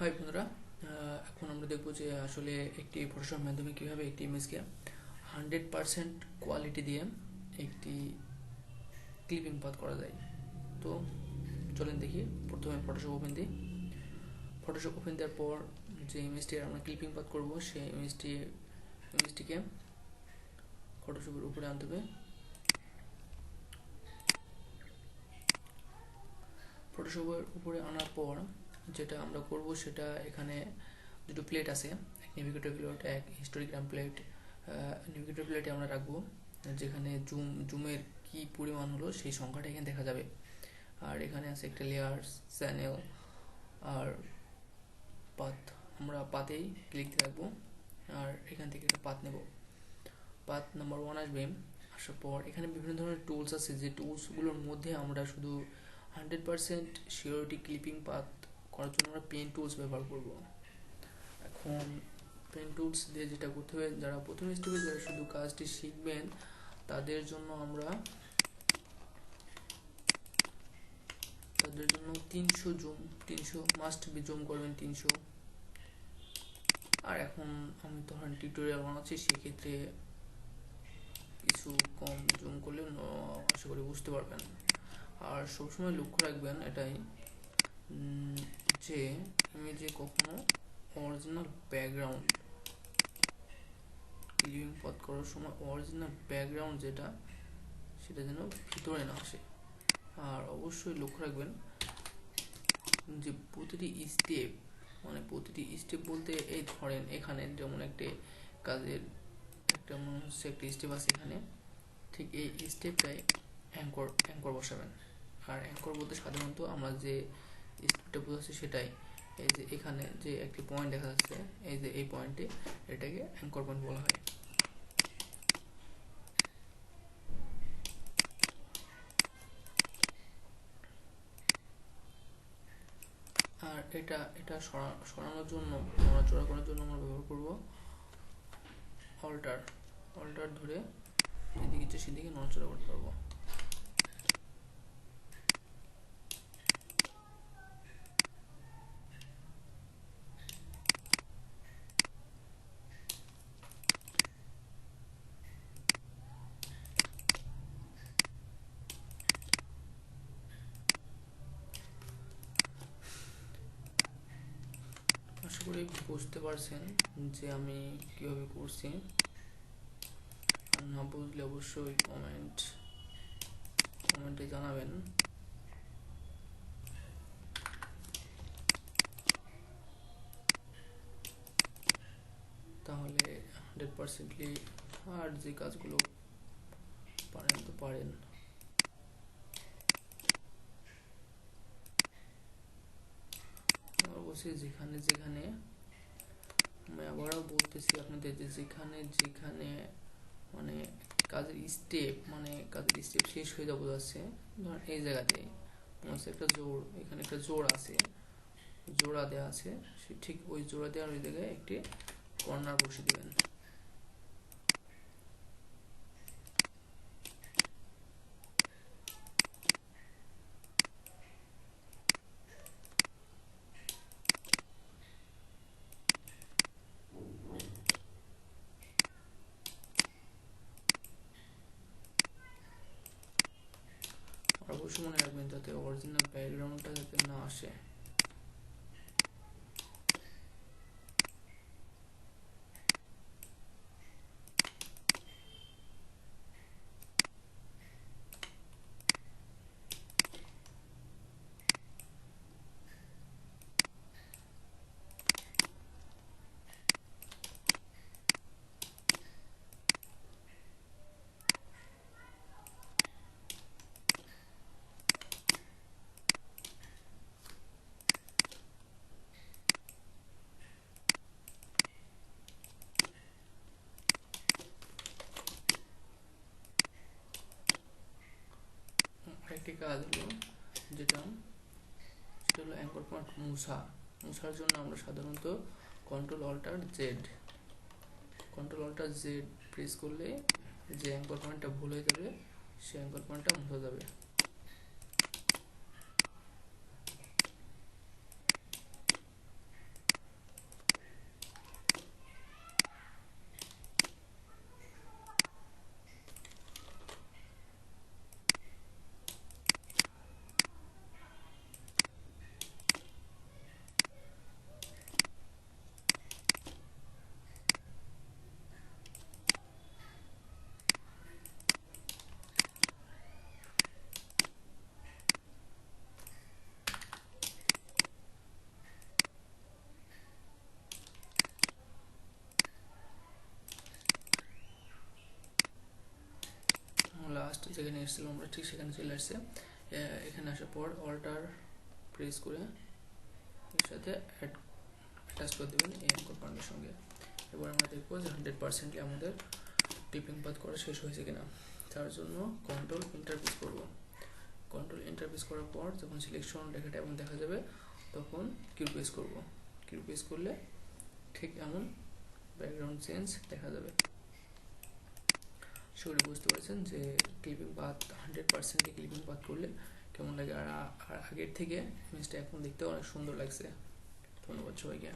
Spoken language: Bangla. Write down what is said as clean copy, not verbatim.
হাই বন্ধুরা, এখন আমরা দেখব যে আসলে একটি ফটোশপের মাধ্যমে কীভাবে একটি ইমেজকে 100% কোয়ালিটি দিয়ে একটি ক্লিপিং পাথ করা যায়। তো চলেন দেখি। প্রথমে ফটোশপ ওপেন দিই। ফটোশপ ওপেন দেওয়ার পর যে ইমেজটি আমরা ক্লিপিং পাথ করব সেই ইমেজটিকে ফটোশপের উপরে আনতে হবে। ফটোশপের উপরে আনার পর যেটা আমরা করব সেটা, এখানে দুটো প্লেট আছে, এক নেভিগেটর প্লেট, এক হিস্টোগ্রাম প্লেট। নেভিগেটর প্লেটে আমরা রাখবো যেখানে জুমের কি পরিমাণ হলো সেই সংখ্যাটা এখানে দেখা যাবে। আর এখানে আছে একটা লেয়ার, চ্যানেল আর পাথ। আমরা পাতেই ক্লিক রাখবো আর এখান থেকে একটা পাথ নেব। পাথ নাম্বার 1 আসবে। আসার পর এখানে বিভিন্ন ধরনের টুলস আছে, যে টুলসগুলোর মধ্যে আমরা শুধু 100% সিওরিটি ক্লিপিং পাথ করার জন্য আমরা পেন টুলস ব্যবহার করব। এখন পেন টুলস দিয়ে যেটা করতে হবে, যারা প্রথম স্টেপে যারা শুধু কাজটি শিখবেন তাদের জন্য 300 জুম, 300 মাস্ট বি জুম করবেন 300। আর এখন আমি ধরেন টিউটোরিয়াল বানাচ্ছি, সেক্ষেত্রে কিছু কম জুম করলে আশা করি বুঝতে পারবেন। আর সবসময় লক্ষ্য রাখবেন এটাই যে ইমেজে কখনো অরিজিনাল ব্যাকগ্রাউন্ড ক্লিপিং পাথ করার সময় অরিজিনাল ব্যাকগ্রাউন্ড যেটা, সেটা যেন ভিতরে না আসে। আর অবশ্যই লক্ষ্য রাখবেন যে প্রতিটি স্টেপ বলতে, এই ধরেন এখানে যেমন একটা কাজের একটা স্টেপ আছে এখানে, ঠিক এই স্টেপটাই অ্যাঙ্কর বসাবেন। আর অ্যাঙ্কর বলতে সাধারণত আমরা যে স্টেপটা বোঝাচ্ছি সেটাই। এই যে এখানে যে একটি পয়েন্ট দেখা যাচ্ছে, এই যে এই পয়েন্টে, এটাকে অ্যাঙ্কর পয়েন্ট বলা হয়। আর এটা সরানোর জন্য, নড়াচড়া করার জন্য আমরা ব্যবহার করব অল্টার ধরে যেদিকে ইচ্ছে সেদিকে নড়াচড়া করতে পারবো। আশা করি বুঝতে পারছেন যে আমি কিভাবে করছি। আর না বুঝলে অবশ্যই কমেন্টে জানাবেন। তাহলে 100%লি আর যে কাজগুলো পারেন তো পারেন। অবশ্যই যেখানে আমি আবারও বলতেছি আপনাদের যে যেখানে মানে কাজের স্টেপ শেষ হয়ে যাচ্ছে, ধরেন এই জায়গাতে একটা এখানে একটা জোড়া দেওয়া আছে, ঠিক ওই জোড়া দেওয়ার ওই জায়গায় একটি কর্নার বসিয়ে দেবেন। অবশ্যই মনে রাখবেন যাতে অরিজিনাল ব্যাকগ্রাউন্ডটা যাতে না আসে। একটি কাজ হলো সেটা হলো অ্যাঙ্কর পয়েন্ট মুছার জন্য আমরা সাধারণত কন্ট্রোল অল্টার জেড প্রেস করলে যে অ্যাঙ্কর পয়েন্টটা ভুল হয়ে যাবে সেই অ্যাঙ্কর পয়েন্টটা মুছা যাবে। ফার্স্ট যেখানে এসেছিলাম আমরা ঠিক সেখানে চলে আসছে। এখানে আসার পর অল্টার প্রেস করে এর সাথে অ্যাটাচ করে দেবেন এই অ্যাঙ্কর পয়েন্টের সঙ্গে। এবার আমরা দেখবো যে 100% আমাদের ক্লিপিং পাথ করা শেষ হয়েছে কিনা। তার জন্য কন্ট্রোল এন্টার প্রেস করবো। কন্ট্রোল এন্টার প্রেস করার পর যখন সিলেকশন লেখাটা এমন দেখা যাবে তখন কিউ প্রেস করব। কিউ প্রেস করলে ঠিক এমন ব্যাকগ্রাউন্ড চেঞ্জ দেখা যাবে। সেগুলো বুঝতে পারছেন যে ক্লিপিং পাথ 100% ক্লিপিং পাথ করলে কেমন লাগে। আর আগের থেকে ইমেজটা এখন দেখতে অনেক সুন্দর লাগছে। ধন্যবাদ সবাইকে।